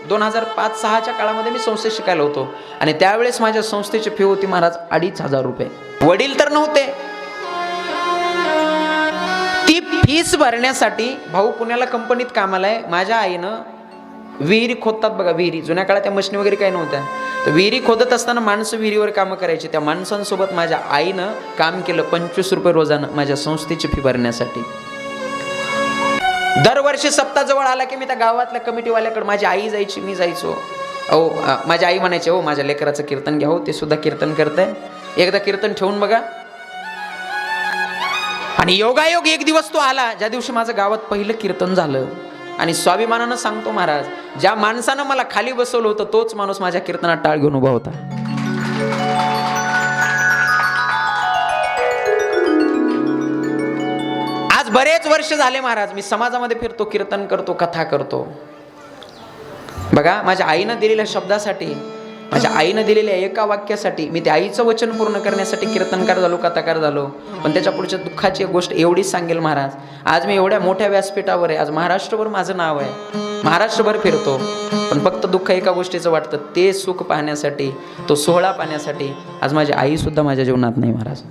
2005-06च्या काळामध्ये मी संस्थेत शिकायला होतो आणि त्यावेळेस माझ्या संस्थेची फी होती महाराज 2,500 रुपये. वडील तर नव्हते. ती फीस भरण्यासाठी भाऊ पुण्याला कंपनीत कामाला आहे. माझ्या आईनं विहिरी खोदतात बघा, विहिरी जुन्या काळात त्या मशिनी वगैरे काही नव्हत्या, तर विहिरी खोदत असताना माणसं विहिरीवर कामं करायची. त्या माणसांसोबत माझ्या आईनं काम केलं 25 रुपये रोजानं माझ्या संस्थेची फी भरण्यासाठी. दरवर्षी सप्ताह जवळ आला की मी त्या गावातल्या कमिटीवाल्याकडे माझी आई जायची, मी जायचो. अहो माझी आई म्हणायची, हो माझ्या लेकराचं कीर्तन घ्या, हो ते सुद्धा कीर्तन करतंय, एकदा कीर्तन ठेवून बघा. आणि योगायोग एक दिवस तो आला ज्या दिवशी माझं गावात पहिलं कीर्तन झालं. आणि स्वाभिमानानं सांगतो महाराज, ज्या माणसानं मला खाली बसवलं होतं तोच माणूस माझ्या कीर्तनात टाळ घेऊन उभा होता. आज बरेच वर्ष झाले महाराज मी समाजामध्ये फिरतो, कीर्तन करतो, कथा करतो. बघा माझ्या आईनं दिलेल्या शब्दासाठी, माझ्या आईनं दिलेल्या एका वाक्यासाठी मी त्या आईचं वचन पूर्ण करण्यासाठी कीर्तनकार झालो, कथाकार झालो. पण त्याच्या पुढच्या दुःखाची एक गोष्ट एवढीच सांगेल महाराज, आज मी एवढ्या मोठ्या व्यासपीठावर आहे, आज महाराष्ट्रभर माझं नाव आहे, महाराष्ट्रभर फिरतो, पण फक्त दुःख एका गोष्टीचं वाटतं, ते सुख पाहण्यासाठी, तो सोहळा पाहण्यासाठी आज माझी आई सुद्धा माझ्या जीवनात नाही महाराज.